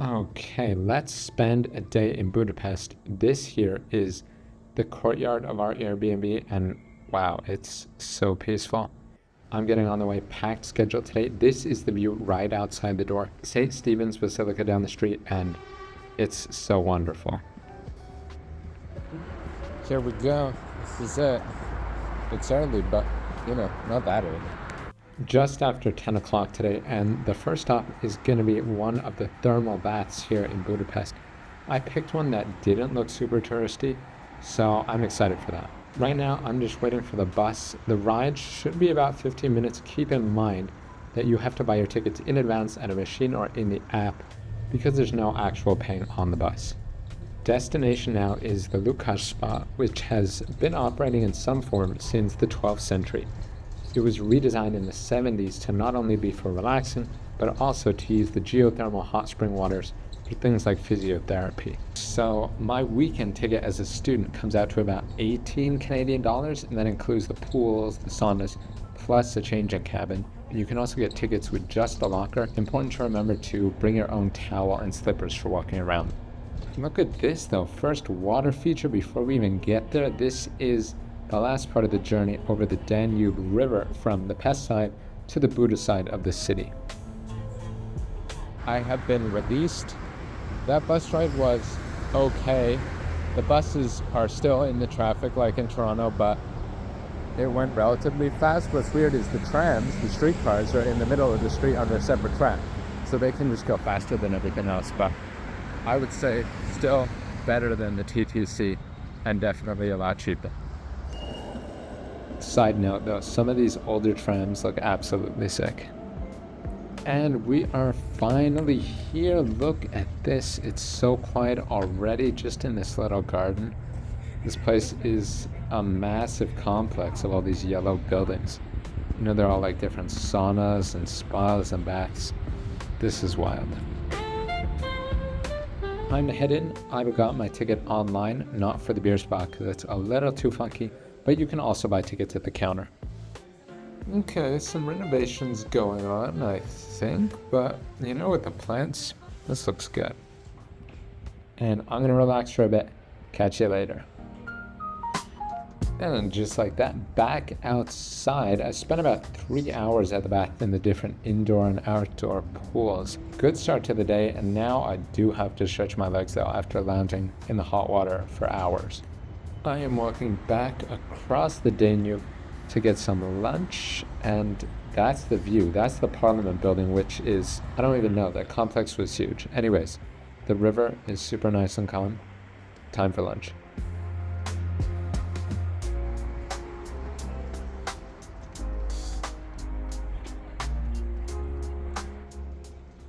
Okay, let's spend a day in Budapest. This here is the courtyard of our Airbnb, and wow, it's so peaceful. I'm getting on the way, packed schedule today. This is the view right outside the door. St. Stephen's Basilica down the street, and it's so wonderful. Here we go. This is it. It's early, but, not that early. Just after 10 o'clock today, and the first stop is going to be one of the thermal baths here in Budapest. I picked one that didn't look super touristy, so I'm excited for that. Right now, I'm just waiting for the bus. The ride should be about 15 minutes. Keep in mind that you have to buy your tickets in advance at a machine or in the app because there's no actual paying on the bus. Destination now is the Lukács Spa, which has been operating in some form since the 12th century. It was redesigned in the 70s to not only be for relaxing, but also to use the geothermal hot spring waters for things like physiotherapy. So my weekend ticket as a student comes out to about 18 Canadian dollars, and that includes the pools, the saunas, plus a changing cabin. You can also get tickets with just the locker. Important to remember to bring your own towel and slippers for walking around. Look at this though, first water feature before we even get there. This is the last part of the journey over the Danube River from the Pest side to the Buda side of the city. I have been released. That bus ride was okay. The buses are still in the traffic like in Toronto, but it went relatively fast. What's weird is the trams, the streetcars, are in the middle of the street on their separate track, so they can just go faster than everything else. But I would say still better than the TTC and definitely a lot cheaper. Side note though, some of these older trams look absolutely sick. And we are finally here. Look at this. It's so quiet already just in this little garden. This place is a massive complex of all these yellow buildings. They're all like different saunas and spas and baths. This is wild. Time to head in. I've got my ticket online, not for the beer spot because it's a little too funky, but you can also buy tickets at the counter. Okay, some renovations going on, I think, but with the plants, this looks good. And I'm gonna relax for a bit. Catch you later. And just like that, back outside, I spent about 3 hours at the bath in the different indoor and outdoor pools. Good start to the day, and now I do have to stretch my legs though after lounging in the hot water for hours. I am walking back across the Danube to get some lunch, and that's the view. That's the Parliament building, which is, I don't even know, that complex was huge. Anyways, the river is super nice and calm. Time for lunch.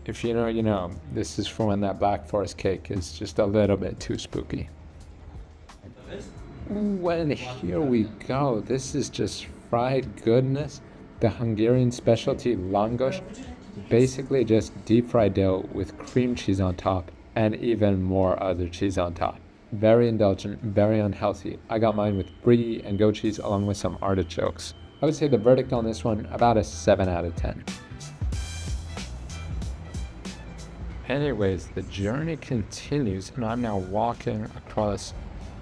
If you know, you know. This is for when that Black Forest cake is just a little bit too spooky. Well, here we go. This is just fried goodness. The Hungarian specialty langos. Basically just deep fried dough with cream cheese on top and even more other cheese on top. Very indulgent, very unhealthy. I got mine with brie and goat cheese along with some artichokes. I would say the verdict on this one, about a 7 out of 10. Anyways, the journey continues, and I'm now walking across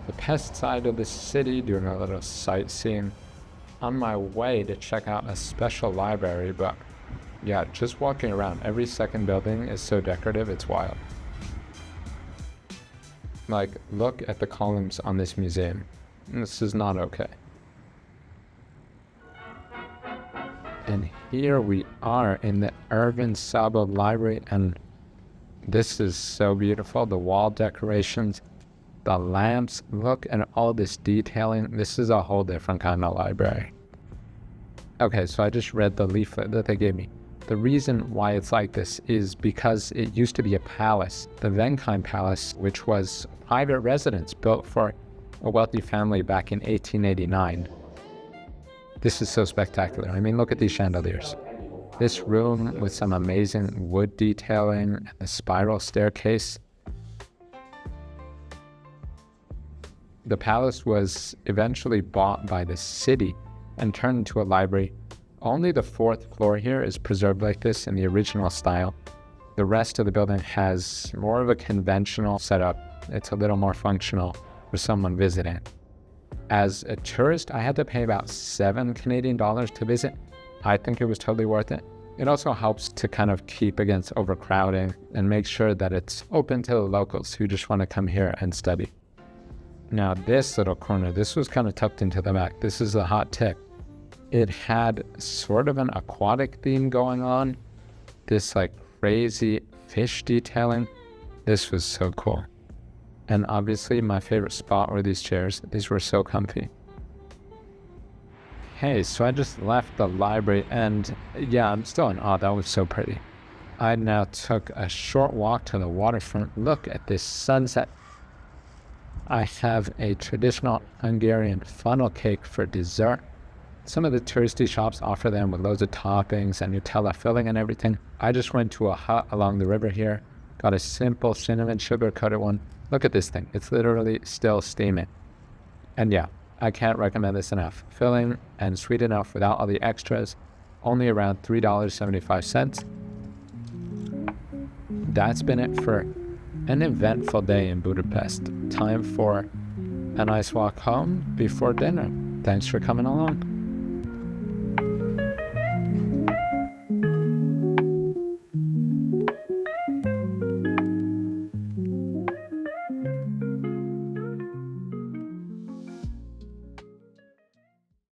the Pest side of the city, doing a little sightseeing on my way to check out a special library. But yeah, just walking around, every second building is so decorative, it's wild. Like, look at the columns on this museum. This is not okay. And here we are in the Ervin Szabó Library, and this is so beautiful. The wall decorations, the lamps, look at all this detailing. This is a whole different kind of library. Okay, so I just read the leaflet that they gave me. The reason why it's like this is because it used to be a palace, the Venkheim Palace, which was a private residence built for a wealthy family back in 1889. This is so spectacular. I mean, look at these chandeliers. This room with some amazing wood detailing and a spiral staircase. The palace was eventually bought by the city and turned into a library. Only the 4th floor here is preserved like this in the original style. The rest of the building has more of a conventional setup. It's a little more functional for someone visiting. As a tourist, I had to pay about $7 Canadian to visit. I think it was totally worth it. It also helps to kind of keep against overcrowding and make sure that it's open to the locals who just want to come here and study. Now this little corner, this was kind of tucked into the back. This is a hot tip. It had sort of an aquatic theme going on. This like crazy fish detailing. This was so cool. And obviously my favorite spot were these chairs. These were so comfy. Hey, so I just left the library and yeah, I'm still in awe. That was so pretty. I now took a short walk to the waterfront. Look at this sunset. I have a traditional Hungarian funnel cake for dessert. Some of the touristy shops offer them with loads of toppings and Nutella filling and everything. I just went to a hut along the river here, got a simple cinnamon sugar coated one. Look at this thing. It's literally still steaming. And yeah, I can't recommend this enough. Filling and sweet enough without all the extras. Only around $3.75. That's been it for an eventful day in Budapest. Time for a nice walk home before dinner. Thanks for coming along.